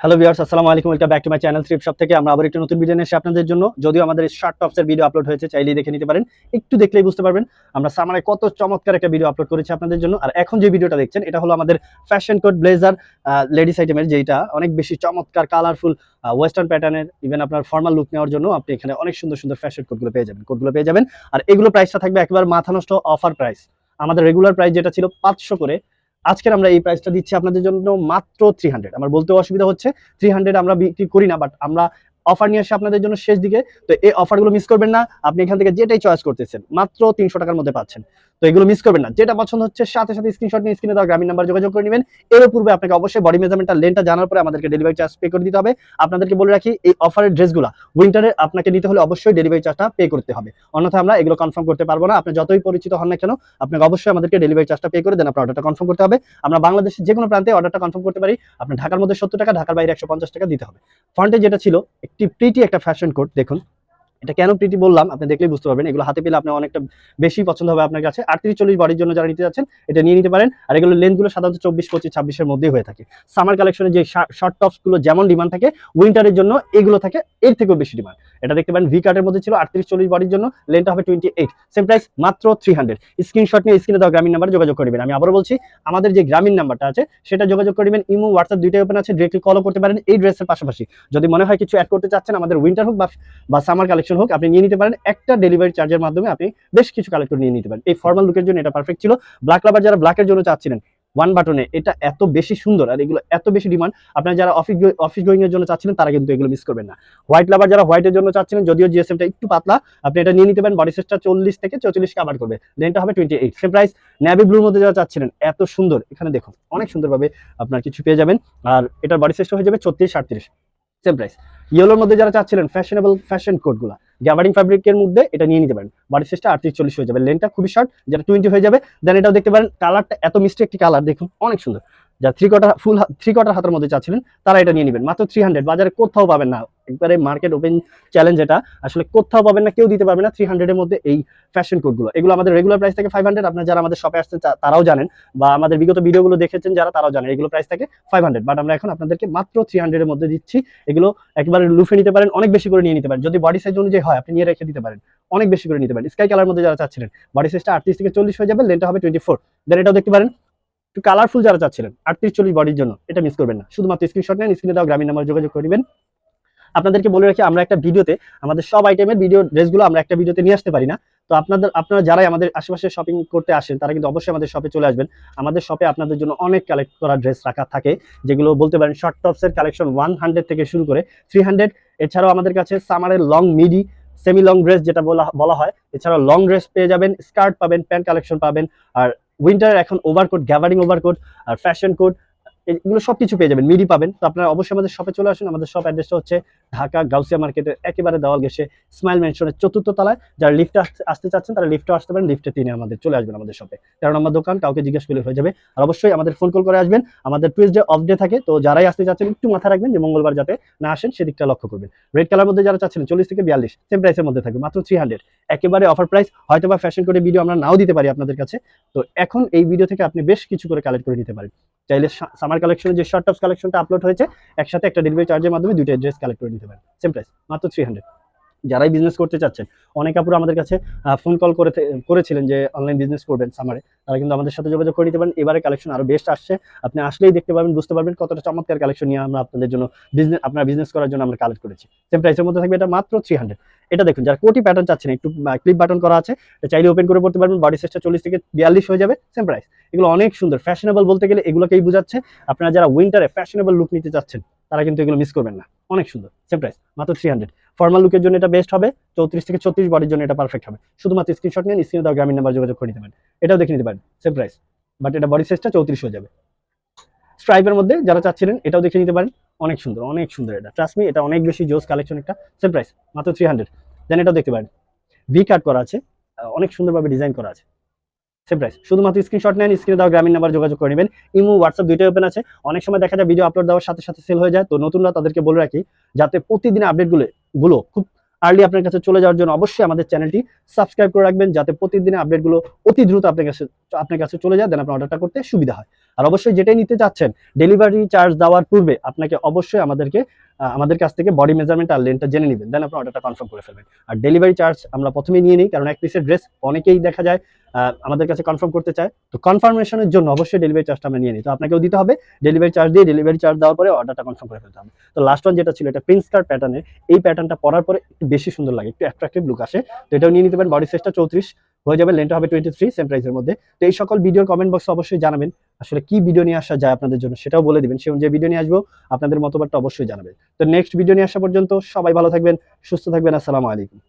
Hello viewers, আসসালামু আলাইকুম। Welcome back to my channel থ্রিপ shop থেকে আমরা আবার একটা নতুন ভিডিও নিয়ে এসেছি আপনাদের জন্য। যদিও আমাদের শার্ট টপস এর ভিডিও আপলোড হয়েছে, চাইলেই দেখে নিতে পারেন। একটু দেখলেই বুঝতে পারবেন আমরা সামারে কত চমৎকার একটা ভিডিও আপলোড করেছি আপনাদের জন্য। আর এখন যে ভিডিওটা দেখছেন এটা হলো আমাদের ফ্যাশন কোড ব্লেজার লেডিস আইটেমের, যেটা অনেক বেশি চমৎকার কালারফুল ওয়েস্টার্ন প্যাটার্নের। ইভেন আপনার ফর্মাল লুক নেওয়ার জন্য আপনি এখানে অনেক সুন্দর সুন্দর ফ্যাশন কোডগুলো পেয়ে যাবেন। আর এগুলো প্রাইসটা থাকবে একেবারে মাথা নষ্ট অফার প্রাইস। আমাদের রেগুলার প্রাইস যেটা ছিল 500 করে, আজকের আমরা এই প্রাইসটা দিচ্ছি আপনাদের জন্য মাত্র 300। আমার বলতেও অসুবিধা হচ্ছে, 300 আমরা বিক্রি করি না, বাট আমরা অফার নিয়ে আসি আপনাদের জন্য শেষ দিকে। তো এই অফারগুলো মিস করবেন না। আপনি এখান থেকে যেটাই চয়েস করতেছেন মাত্র 300 টাকার মধ্যে পাচ্ছেন। তো এগুলো মিস করবেন না। যেটা পছন্দ হচ্ছে সাথে সাথে স্ক্রিনশট নিয়ে স্ক্রিনে দেওয়া গ্রামীণ নাম্বার যোগাযোগ করে নেবেন। এর পূর্বে আপনাকে অবশ্যই বডি মেজারমেন্টটা লেনটা জানার পরে আমাদেরকে ডেলিভারি চার্জ পে করে দিতে হবে। আপনাদেরকে বলে রাখি, এই অফারের ড্রেসগুলো উইন্টারে আপনাকে নিতে হলে অবশ্যই ডেলিভারি চার্জটা পে করতে হবে, অন্যথায় আমরা এগুলো কনফার্ম করতে পারবো না। আপনি যতই পরিচিত হন না কেন, আপনাকে অবশ্যই আমাদেরকে ডেলিভারি চার্জটা পে করে দেন, আপনার অর্ডারটা কনফার্ম করতে হবে। আমরা বাংলাদেশের যে কোনো প্রান্তে অর্ডারটা কনফার্ম করতে পারি। আপনার ঢাকার মধ্যে 70 টাকা, ঢাকার বাইরে 150 টাকা দিতে হবে। ফ্রন্টে যেটা ছিল একটি প্রিটি একটা ফ্যাশন কোড, দেখুন এটা কেন প্রিটি বললাম আপনি দেখলেই বুঝতে পারবেন। এগুলো হাতে পেলে আপনার অনেকটা বেশি পছন্দ হবে আপনার কাছে। 38-40 বডির জন্য যারা নিতে যাচ্ছেন এটা নিয়ে নিতে পারেন। আর এগুলো লেন্থগুলো সাধারণত 24-25-26 এর মধ্যেই হয়ে থাকে। সামার কালেকশনে যে শর্ট টপস গুলো যেমন ডিমান্ড থাকে, উইন্টারের জন্য এগুলো থাকে এর থেকেও বেশি ডিমান্ড। এটা দেখতে পারেন ভি কাটের মধ্যে ছিল 38-40 বডির জন্য, লেন্থটা হবে 28, সেম প্রাইস মাত্র 300। স্ক্রিনশট নিয়ে স্ক্রিনে দেওয়া গ্রামীণ নাম্বারে যোগাযোগ করবেন। আমি আবারও বলছি, আমাদের যে গ্রামীণ নাম্বারটা আছে সেটা যোগাযোগ করবেন। ইমো হোয়াটসঅ্যাপ দুইটাই ওপেন আছে, ডিরেক্টলি কলও করতে পারেন। এই ড্রেসের পাশাপাশি যদি মনে হয় কিছু অ্যাড করতে চাচ্ছেন, আমাদের উইন্টার হোক বা সামার কালেকশন হোক, আপনি নিয়ে নিতে পারেন। একটা ডেলিভারি চার্জের মাধ্যমে আপনি বেশ কিছু কালেক্ট করে নিয়ে নিতে পারেন। এই ফর্মাল লুকের জন্য এটা পারফেক্ট ছিল। ব্ল্যাক লাভার যারা ব্ল্যাকের জন্য চাচ্ছিলেন, ওয়ান বাটনে এটা এত বেশি সুন্দর আর এগুলো এত বেশি ডিমান্ড, আপনারা যারা অফিস গোয়িং এর জন্য চাচ্ছিলেন তারা কিন্তু এগুলো মিস করবেন না। হোয়াইট লাভার যারা হোয়াইটের জন্য চাচ্ছিলেন, যদিও জিএসএমটা একটু পাতলা, আপনি এটা নিয়ে নিতে পারেন। বডি সাইজটা 40 থেকে 44 কাভার করবে, লেনটা হবে 28, সেম প্রাইস। নেভি ব্লুর মধ্যে যারা চাচ্ছিলেন এত সুন্দর, এখানে দেখুন অনেক সুন্দরভাবে আপনার কিছু পেয়ে যাবেন। আর এটার বডি সাইজটা হয়ে যাবে 36-38, সেম প্রাইস। ইয়েলোর মধ্যে যারা চাচ্ছিলেন ফ্যাশনেবল ফ্যাশন কোডগুলো গ্যাবার্ডিং ফ্যাব্রিকের মধ্যে, এটা নিয়ে নিতে পারেন। বডি সাইজটা 38-40 হয়ে যাবে, লেনটা খুবই শর্ট, যেটা 20 হয়ে যাবে। দেন এটাও দেখতে পারেন, কালারটা এত মিষ্টি একটি কালার, দেখুন অনেক সুন্দর। যারা থ্রি কোয়ার্টার হাতের মধ্যে চাচ্ছিলেন তারা এটা নিয়ে নেবেন মাত্র 300। বাজারে কোথাও পাবেন না, একবারে মার্কেট ওপেন চ্যালেঞ্জ, এটা আসলে কোথাও পাবেন না, কেউ দিতে পারবে না 300 এর মধ্যে এই ফ্যাশন কোডগুলো। এগুলো আমাদের রেগুলার প্রাইস থেকে 500। আপনারা যারা আমাদের শপে আসছেন তারাও জানেন, বা আমাদের বিগত ভিডিওগুলো দেখেছেন যারা, তারাও জানেন এগুলো প্রাইস থাকে 500, বাট আমরা এখন আপনাদেরকে মাত্র 300 এর মধ্যে দিচ্ছি। এগুলো একবারে লুফে নিতে পারেন, অনেক বেশি করে নিয়ে নিতে পারেন। যদি বডি সাইজ অনুযায়ী হয় আপনি নিয়ে রেখে দিতে পারেন, অনেক বেশি করে নিতে পারেন। স্কাই কালার মধ্যে যারা চাচ্ছিলেন, বডি সাইজটা 38-40 হয়ে যাবে, লেনটা হবে 24। দেন এটাও দেখতে পারেন, একটু কালারফুল যারা চাচ্ছিলেন 38-40 বডির জন্য, এটা মিস করবেন না। শুধুমাত্র স্ক্রিনশট নেন, স্ক্রিনে দাও গ্রামীণ নাম্বার যোগাযোগ করবেন। আপনাদেরকে বলে রাখি, আমরা একটা ভিডিওতে আমাদের সব আইটেমের ভিডিও ড্রেসগুলো আমরা একটা ভিডিওতে নিয়ে আসতে পারি না। তো আপনারা যারাই আমাদের আশেপাশে শপিং করতে আসেন তারা কিন্তু অবশ্যই আমাদের শপে চলে আসবেন। আমাদের শপে আপনাদের জন্য অনেক কালেক্ট করা ড্রেস রাখা থাকে, যেগুলো বলতে পারেন শর্ট টপসের কালেকশন 100 থেকে শুরু করে 300। এছাড়াও আমাদের কাছে সামারের লং, মিডি, সেমি লং ড্রেস যেটা বলা হয়, এছাড়াও লং ড্রেস পেয়ে যাবেন, স্কার্ট পাবেন, প্যান্ট কালেকশন পাবেন। আর উইন্টারের এখন ওভারকোট, গ্যাভারিং ওভারকোট আর ফ্যাশন কোট, এগুলো সবকিছু পেয়ে যাবেন, মিডি পাবেন। তো আপনারা অবশ্যই আমাদের শপে চলে আসুন। আমাদের শপ অ্যাড্রেসটা হচ্ছে ঢাকা গাউসিয়া মার্কেটের একেবারে দেওয়াল ঘেঁষে স্মাইল মেনশনের 4র্থ তলায়। যারা লিফটে আসতে চাচ্ছেন তারা লিফটে আসতে পারেন, লিফটে 3 আমাদের চলে আসবেন আমাদের শপে। 13 নম্বর দোকান, কাউকে জিজ্ঞেস করলে হয়ে যাবে। আর অবশ্যই আমাদের ফোন কল করে আসবেন। আমাদের টুইসডে অফ ডে থাকে, তো যারাই আসতে চাচ্ছেন একটু মাথা রাখবেন যে মঙ্গলবার যাতে না আসেন, সেদিকটা লক্ষ্য করবেন। রেড কালার মধ্যে যারা চাচ্ছেন 40 থেকে 42, সেম প্রাইসের মধ্যে থাকবে মাত্র 300, একেবারে অফার প্রাইস। হয়তো বা ফ্যাশন করে ভিডিও আমরা নাও দিতে পারি আপনাদের কাছে। তো এখন এই ভিডিও থেকে আপনি বেশ কিছু করে কালেক্ট করে নিতে পারেন। চাইলে সামার কালেকশনের যে শর্ট টপস কালেকশনটা আপলোড হয়েছে, একসাথে একটা ডেলিভারি চার্জের মাধ্যমে দুইটা ড্রেস কালেক্ট করে নিতে পারেন, সেম প্রাইস মাত্র 300। যারাই বিজনেস করতে চাচ্ছেন, অনেক আপুরা আমাদের কাছে ফোন কল করেছিলেন যে অনলাইন বিজনেস করবেন সামারে, তারা কিন্তু আমাদের সাথে যোগাযোগ করে নিতে পারেন। এবারে কালেকশন আরো বেস্ট আসছে, আপনি আসলেই দেখতে পাবেন, বুঝতে পারবেন কতটা চমৎকার কালেকশন নিয়ে আমরা আপনাদের জন্য আপনার বিজনেস করার জন্য আমরা কালেক্ট করেছি। সেম প্রাইসের মধ্যে থাকবে, এটা মাত্র 300। এটা দেখুন, যারা কোটি প্যাটার্ন চাচ্ছেন, একটু ক্লিপ বাটন করা আছে, চাইলে ওপেন করে পড়তে পারবেন। বডি সাইজটা 40 থেকে 42 হয়ে যাবে, সেম প্রাইস। এগুলো অনেক সুন্দর, ফ্যাশনেবল বলতে গেলে এগুলোকেই বোঝাচ্ছে। আপনারা যারা উইন্টারে ফ্যাশনেবল লুক নিতে চাচ্ছেন তারা কিন্তু এগুলো মিস করবেন না, অনেক সুন্দর, সেম প্রাইস মাত্র 300। ফর্মাল লুকের জন্য এটা বেস্ট হবে, 34 থেকে 36 বডির জন্য এটা পারফেক্ট হবে। শুধুমাত্র স্ক্রিনশট নিয়ে স্ক্রিনে দেওয়া গ্রামীণ নাম্বার যোগাযোগ করে নিতে পারেন। এটাও দেখে নিতে পারেন, সেম প্রাইস, বাট এটা বডি সাইজটা 34 হয়ে যাবে। স্ট্রাইপের মধ্যে যারা চাচ্ছিলেন এটাও দেখে নিতে পারেন, অনেক সুন্দর, অনেক সুন্দর। এটা ট্রাস্ট মি, এটা অনেক বেশি জোস কালেকশন একটা, সেম প্রাইস মাত্র 300। দেন এটাও দেখতে পারেন, ভি কাট করা আছে, অনেক সুন্দরভাবে ডিজাইন করা আছে, সেম প্রাইস। শুধুমাত্র স্ক্রিনশট নেন, স্ক্রিনে দেওয়া গ্রামীণ নাম্বার যোগাযোগ করে নেবেন। ইমো, হোয়াটসঅ্যাপ দুইটাই ওপেন আছে। অনেক সময় দেখা যায় ভিডিও আপলোড দেওয়ার সাথে সাথে সেল হয়ে যায়, তো নতুনরা তাদেরকে বলে রাখি যাতে প্রতিদিন আপডেট গুলো খুব আর্লি আপনার কাছে চলে যাওয়ার জন্য অবশ্যই আমাদের চ্যানেলটি সাবস্ক্রাইব করে রাখবেন, যাতে প্রতিদিনের আপডেটগুলো অতি দ্রুত আপনার কাছে চলে যায়, দেন আপনার অর্ডারটা করতে সুবিধা হয়। আর অবশ্যই যেটাই নিতে চাচ্ছেন, ডেলিভারি চার্জ দেওয়ার পূর্বে আপনাকে অবশ্যই আমাদের কাছ থেকে বডি মেজারমেন্ট আর লেন্থটা জেনে নেবেন, দেন আপনার অর্ডারটা কনফার্ম করে ফেলবেন। আর ডেলিভারি চার্জ আমরা প্রথমেই নিয়ে নিই, কারণ এক পিসের ড্রেস অনেকেই দেখা যায় আমাদের কাছে কনফার্ম করতে চায়, তো কনফার্মেশনের জন্য অবশ্যই ডেলিভারি চার্জটা আমরা নিয়ে নিই। তো আপনাকেও দিতে হবে ডেলিভারি চার্জ, দিয়ে ডেলিভারি চার্জ দেওয়ার পরে অর্ডারটা কনফার্ম করে ফেলতে হবে। তো লাস্ট ওয়ান যেটা ছিল, এটা প্রিন্স কার্ড প্যাটার্নের, এই প্যাটার্নটা পরার পরে একটু বেশি সুন্দর লাগে, একটু অ্যাট্রাকটিভ লুক আসে। তো এটাও নিয়ে নিতে পারেন। বডি সাইজটা 34 হয়ে যাবে, লেন্থটা হবে 23, সেম প্রাইসের মধ্যে। তো এই সকল ভিডিওর কমেন্ট বক্সে অবশ্যই জানাবেন আসলে কি ভিডিও নিয়ে আসা যায় আপনাদের জন্য, সেটাও বলে দিবেন। সে অনুযায়ী ভিডিও নিয়ে আসবো, আপনাদের মতামতটা অবশ্যই জানাবেন। তো নেক্সট ভিডিও নিয়ে আসা পর্যন্ত সবাই ভালো থাকবেন, সুস্থ থাকবেন। আসসালামু আলাইকুম।